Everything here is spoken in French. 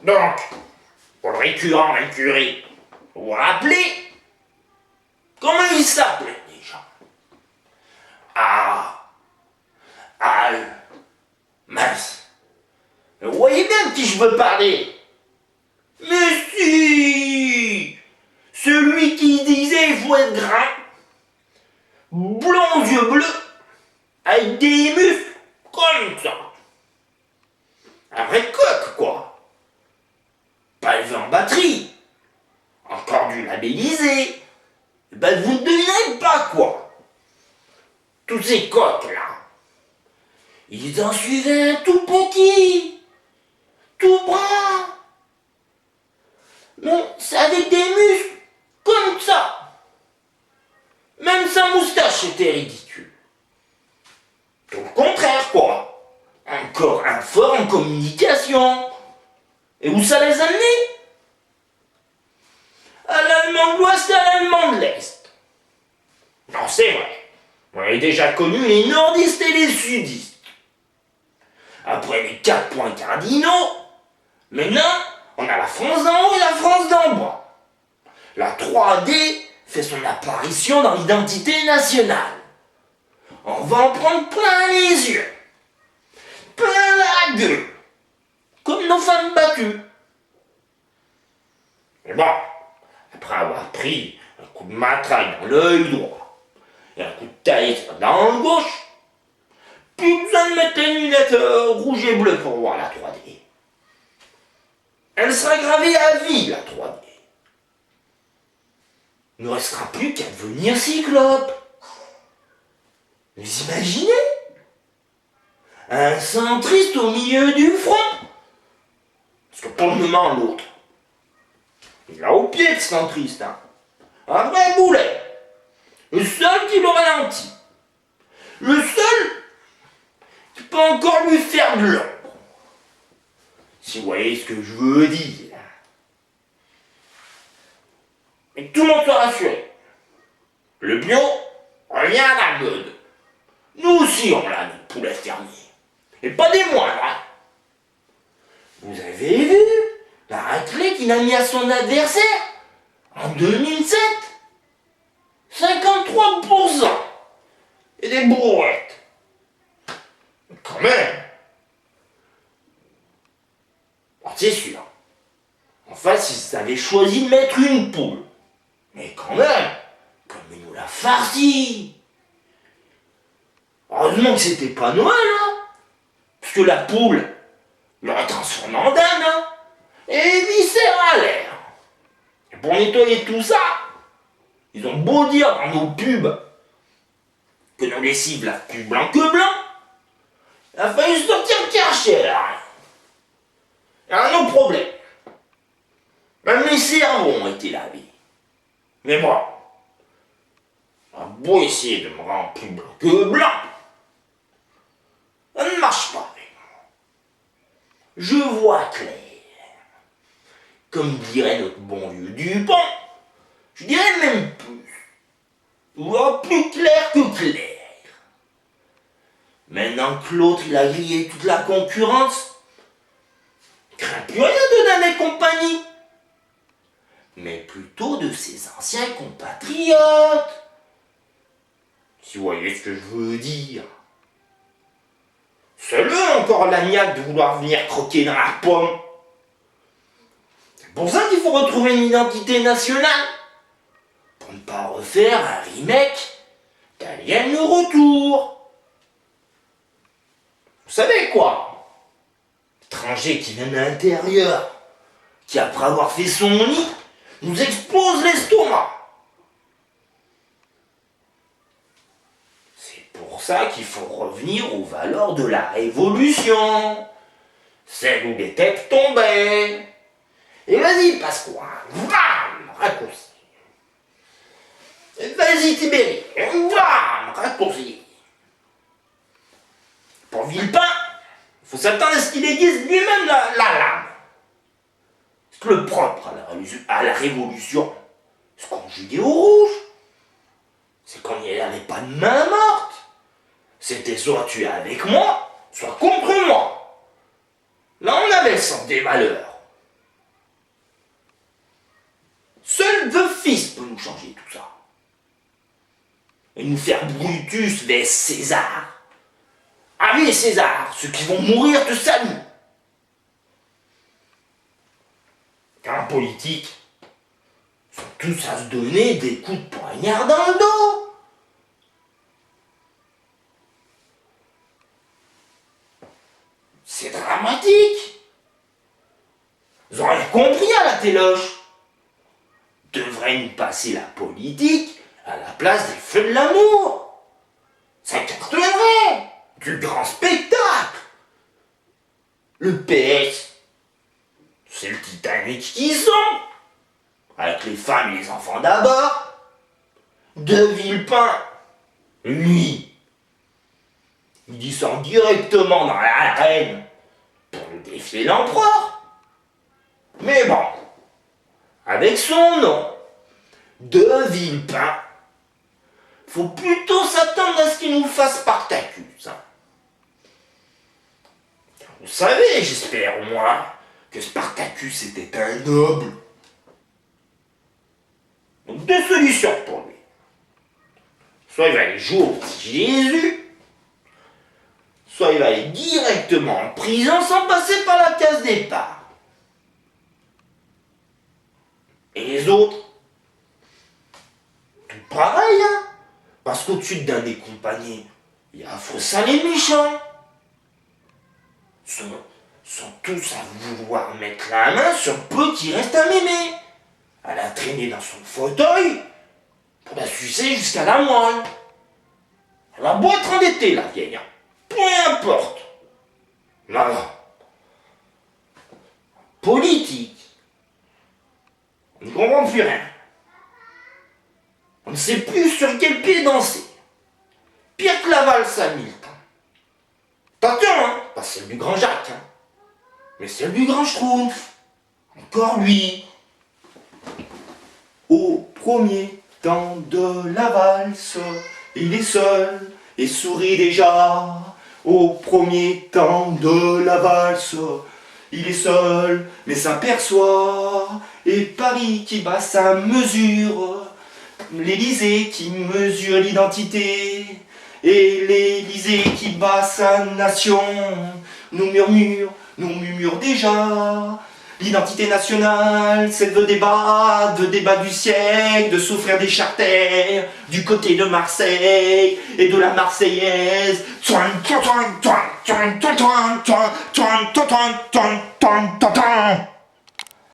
Donc, pour le récurrent incuré, vous vous rappelez? Comment il s'appelait déjà? Ah, Al, mince. Vous voyez bien de qui je veux parler? Mais si! Celui qui disait il faut être grand, blond aux yeux bleus, avec des muscles comme ça. Un vrai coq, quoi. Pas élevé en batterie. Encore du labellisé. Ben vous ne devinez pas, quoi. Tous ces coqs-là, ils en suivaient un tout petit, tout bras. Mais c'est avec des muscles comme ça. Même sa moustache était ridicule. Tout le contraire, quoi. Un corps fort en communication. Et où ça les a amenés? À l'allemand de l'Ouest et à l'allemand de l'Est. Non, c'est vrai. On avait déjà connu les nordistes et les sudistes. Après les 4 points cardinaux, maintenant, on a la France d'en haut et la France d'en bas. La 3D fait son apparition dans l'identité nationale. On va en prendre plein les yeux. Plein la gueule. Comme nos femmes battues. Mais bon, après avoir pris un coup de matraque dans l'œil droit et un coup de taille dans le gauche, plus besoin de mettre les lunettes rouges et bleues pour voir la 3D. Elle sera gravée à vie, la 3D. Il ne restera plus qu'à devenir cyclope. Vous imaginez? Un centriste au milieu du front. Parce que pour le moment, l'autre, il a au pied de centriste, hein. Un vrai boulet. Le seul qui le ralentit. Le seul qui peut encore lui faire de l'ombre. Si vous voyez ce que je veux dire. Et tout le monde soit rassuré. Le bio revient à la mode. Nous aussi on l'a, notre poulet fermier. Et pas des moindres, hein. Vous avez vu la raclée qu'il a mis à son adversaire en 2007? 53%. Et des brouettes. Quand même. Alors, c'est sûr. En face, ils avaient choisi de mettre une poule. Mais quand même, comme il nous l'a farci. Heureusement que c'était pas Noël, hein. Parce que la poule, il l'aurait transformé en dinde, hein. Et viscéral à l'air. Et pour nettoyer tout ça, ils ont beau dire dans nos pubs que nos lessives lavent plus blanc que blanc. Il a fallu sortir le Karcher, là. Il y a un autre problème. Même les cerveaux ont été lavés. Mais moi, on a beau essayer de me rendre plus blanc que blanc, ça ne marche pas avec moi. Je vois clair. Comme dirait notre bon vieux Dupont, je dirais même plus. Je vois plus clair que clair. Maintenant que l'autre il a grillé toute la concurrence, il ne craint plus rien de Dan et compagnie. Mais plutôt de ses anciens compatriotes. Si vous voyez ce que je veux dire. C'est eux encore l'agnac de vouloir venir croquer dans la pomme. C'est pour ça qu'il faut retrouver une identité nationale. Pour ne pas refaire un remake d'Alien le Retour. Vous savez quoi? L'étranger qui vient de l'intérieur, qui après avoir fait son nid, nous explose l'estomac. C'est pour ça qu'il faut revenir aux valeurs de la Révolution. Celle où les têtes tombaient. Et vas-y, Pasqua, bam, raccourci. Et vas-y, Tibéri, bam, raccourci. Pour Villepin, il faut s'attendre à ce qu'il aiguise lui-même la lame. Parce que le propre à la Révolution, c'est conjugué au rouge. C'est qu'on n'y avait pas de main morte. C'était soit tu es avec moi, soit contre moi. Là, on avait le sens des valeurs. et nous faire Brutus vers César. Allez César, ceux qui vont mourir te saluent. Car en politique, ils sont tous à se donner des coups de poignard dans le dos. C'est dramatique. Ils ont rien compris à la téloche. Devraient nous passer la politique à la place des feux de l'amour. Ça cartonnerait. Du grand spectacle. Le PS, c'est le Titanic qu'ils sont. Avec les femmes et les enfants d'abord. De Villepin, lui, il descend directement dans l'arène pour nous défier l'empereur. Mais bon, avec son nom, De Villepin, faut plutôt s'attendre à ce qu'il nous fasse Spartacus. Hein. Vous savez, j'espère au moins, que Spartacus était un noble. Donc deux solutions pour lui. Soit il va aller jouer au petit Jésus, soit il va aller directement en prison sans passer par la case départ. Et les autres, tout pareil, hein. Parce qu'au-dessus de d'un des compagnons, il y a affreux sale et méchant. Sont tous à vouloir mettre la main sur le peu qui reste à mémé, à la traîner dans son fauteuil pour la sucer jusqu'à la moelle. Elle a beau être endettée, la vieille, hein. Peu importe. Non, non. Politique. On ne comprend plus rien. On ne sait plus sur quel pied danser. Pire que la valse à Milton. Attention, hein, pas celle du grand Jacques, hein, mais celle du grand Schtroumpf. Encore lui. Au premier temps de la valse, il est seul et sourit déjà. Au premier temps de la valse, il est seul mais s'aperçoit. Et Paris qui bat sa mesure, l'Élysée qui mesure l'identité, et l'Élysée qui bat sa nation, nous murmure déjà. L'identité nationale, c'est le débat du siècle, de souffrir des charters, du côté de Marseille et de la Marseillaise.